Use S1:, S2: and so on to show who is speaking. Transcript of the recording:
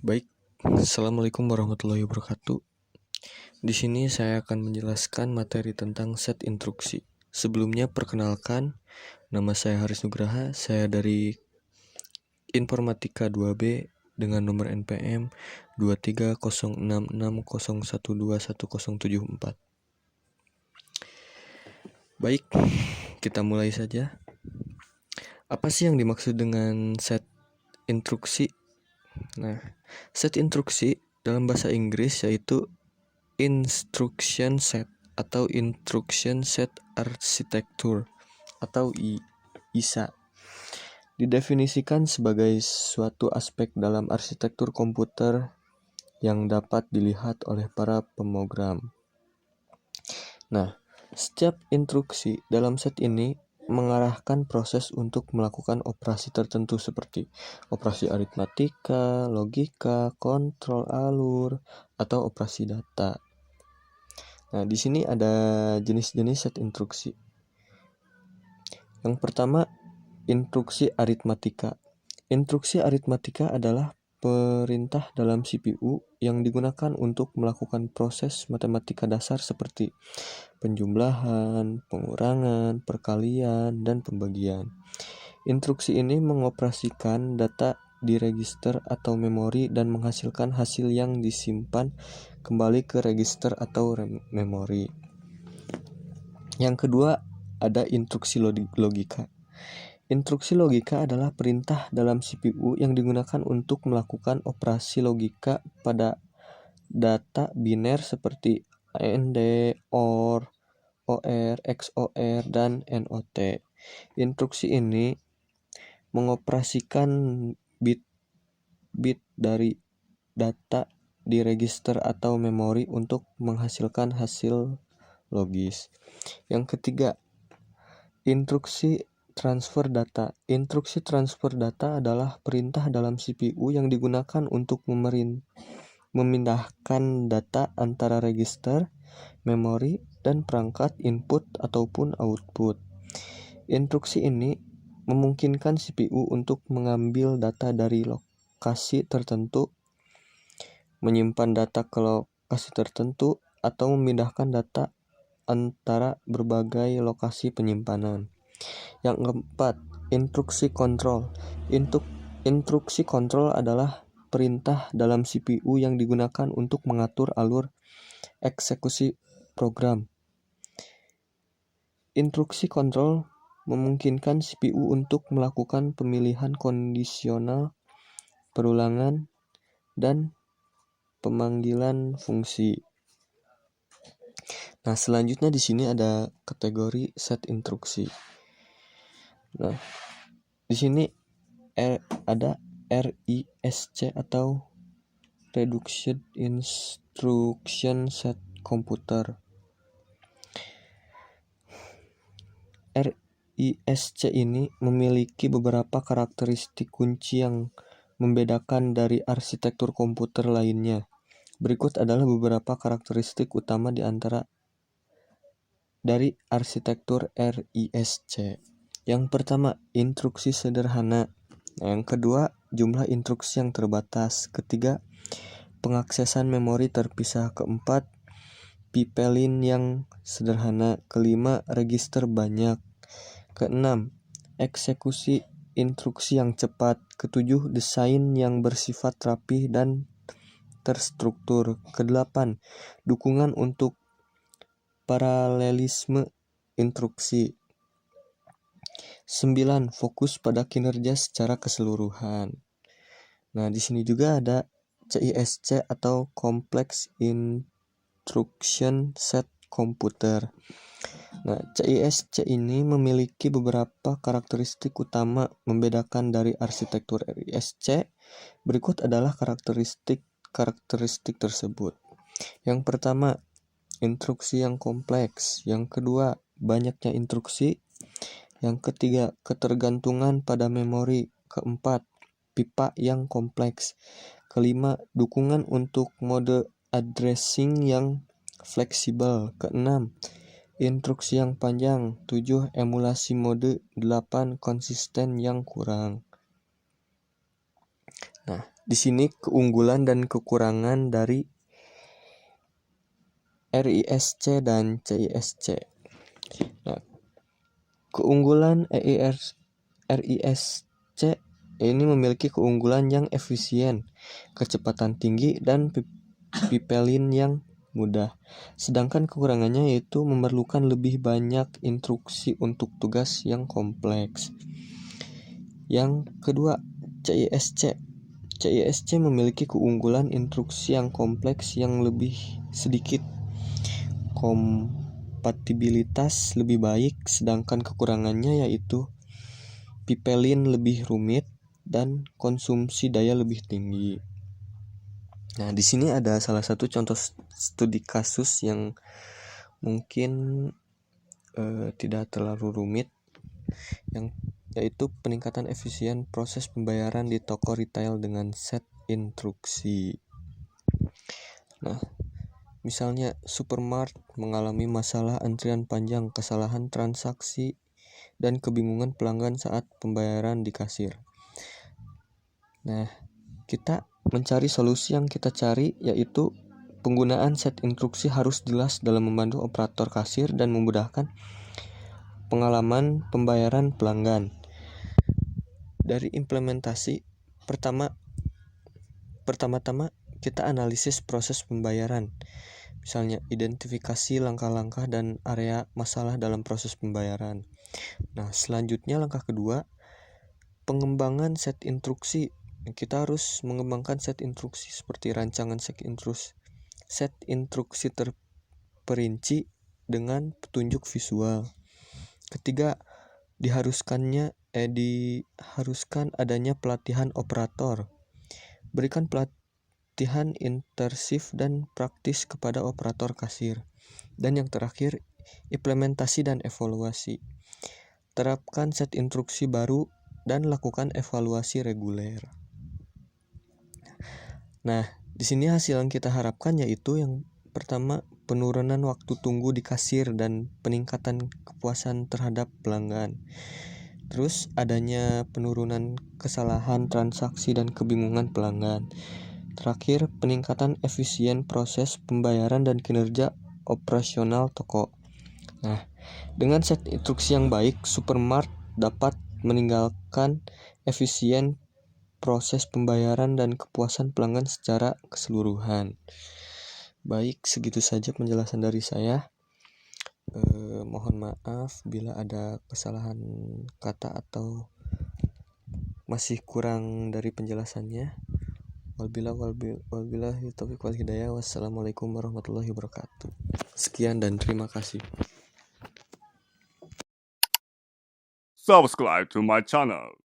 S1: Baik, Assalamualaikum warahmatullahi wabarakatuh. Di sini saya akan menjelaskan materi tentang set instruksi. Sebelumnya perkenalkan, nama saya Haris Nugraha, saya dari Informatika 2B dengan nomor NPM 23066012174. Baik, kita mulai saja. Apa sih yang dimaksud dengan set instruksi? Nah, set instruksi dalam bahasa Inggris yaitu instruction set atau instruction set architecture atau ISA. Didefinisikan sebagai suatu aspek dalam arsitektur komputer yang dapat dilihat oleh para pemrogram. Nah, setiap instruksi dalam set ini mengarahkan proses untuk melakukan operasi tertentu seperti operasi aritmatika, logika, kontrol alur, atau operasi data. Nah, di sini ada jenis-jenis set instruksi. Yang pertama, instruksi aritmatika. Instruksi aritmatika adalah perintah dalam CPU yang digunakan untuk melakukan proses matematika dasar seperti penjumlahan, pengurangan, perkalian, dan pembagian. Instruksi ini mengoperasikan data di register atau memori dan menghasilkan hasil yang disimpan kembali ke register atau memori. Yang kedua, ada instruksi logika. Instruksi logika adalah perintah dalam CPU yang digunakan untuk melakukan operasi logika pada data biner seperti AND, OR, OR, XOR, dan NOT. Instruksi ini mengoperasikan bit-bit dari data di register atau memori untuk menghasilkan hasil logis. Yang ketiga, instruksi transfer data. Instruksi transfer data adalah perintah dalam CPU yang digunakan untuk memindahkan data antara register, memori, dan perangkat input ataupun output. Instruksi ini memungkinkan CPU untuk mengambil data dari lokasi tertentu, menyimpan data ke lokasi tertentu, atau memindahkan data antara berbagai lokasi penyimpanan. Yang keempat, instruksi kontrol. Instruksi kontrol adalah perintah dalam CPU yang digunakan untuk mengatur alur eksekusi program. Instruksi kontrol memungkinkan CPU untuk melakukan pemilihan kondisional, perulangan, dan pemanggilan fungsi. Nah, selanjutnya di sini ada kategori set instruksi. Nah, di sini ada RISC atau Reduced Instruction Set Computer. RISC ini memiliki beberapa karakteristik kunci yang membedakan dari arsitektur komputer lainnya. Berikut adalah beberapa karakteristik utama dari arsitektur RISC. Yang pertama, instruksi sederhana. Yang kedua, jumlah instruksi yang terbatas. Ketiga, pengaksesan memori terpisah. Keempat, pipelin yang sederhana. Kelima, register banyak. Keenam, eksekusi instruksi yang cepat. Ketujuh, desain yang bersifat rapih dan terstruktur. Kedelapan, dukungan untuk paralelisme instruksi. 9. Fokus pada kinerja secara keseluruhan. Nah, di sini juga ada CISC atau Complex Instruction Set Computer. Nah, CISC ini memiliki beberapa karakteristik utama membedakan dari arsitektur RISC. Berikut adalah karakteristik tersebut. Yang pertama, instruksi yang kompleks. Yang kedua, banyaknya instruksi. Yang ketiga, ketergantungan pada memori. Keempat, pipa yang kompleks. Kelima, dukungan untuk mode addressing yang fleksibel. Keenam, instruksi yang panjang. 7, emulasi mode. 8, konsisten yang kurang. Nah, Di sini keunggulan dan kekurangan dari RISC dan CISC. Nah, keunggulan RISC ini memiliki keunggulan yang efisien, kecepatan tinggi, dan pipelin yang mudah. Sedangkan kekurangannya yaitu memerlukan lebih banyak instruksi untuk tugas yang kompleks. Yang kedua, CISC. CISC memiliki keunggulan instruksi yang kompleks yang lebih sedikit, kompatibilitas lebih baik, sedangkan kekurangannya yaitu pipelin lebih rumit dan konsumsi daya lebih tinggi. Nah, di sini ada salah satu contoh studi kasus yang mungkin tidak terlalu rumit, yaitu peningkatan efisien proses pembayaran di toko retail dengan set instruksi. Nah, misalnya supermarket mengalami masalah antrian panjang, kesalahan transaksi, dan kebingungan pelanggan saat pembayaran di kasir. Nah, kita mencari solusi yang kita cari yaitu penggunaan set instruksi harus jelas dalam membantu operator kasir dan memudahkan pengalaman pembayaran pelanggan. Dari implementasi, pertama-tama kita analisis proses pembayaran. Misalnya identifikasi langkah-langkah dan area masalah dalam proses pembayaran. Nah, selanjutnya langkah kedua, pengembangan set instruksi. Kita harus mengembangkan set instruksi seperti rancangan set instruksi terperinci dengan petunjuk visual. Ketiga, diharuskan adanya pelatihan operator. Berikan pelatihan intensif dan praktis kepada operator kasir. Dan yang terakhir, implementasi dan evaluasi. Terapkan set instruksi baru dan lakukan evaluasi reguler. Nah, di sini hasil yang kita harapkan yaitu yang pertama, penurunan waktu tunggu di kasir dan peningkatan kepuasan terhadap pelanggan. Terus adanya penurunan kesalahan transaksi dan kebingungan pelanggan. Terakhir, peningkatan efisien proses pembayaran dan kinerja operasional toko. Nah, dengan set instruksi yang baik, supermarket dapat meninggalkan efisien proses pembayaran dan kepuasan pelanggan secara keseluruhan. Baik, segitu saja penjelasan dari saya. Mohon maaf bila ada kesalahan kata atau masih kurang dari penjelasannya. Wabillahi taufiq wal hidayah. Wassalamualaikum warahmatullahi wabarakatuh. Sekian dan terima kasih.
S2: Subscribe to my channel.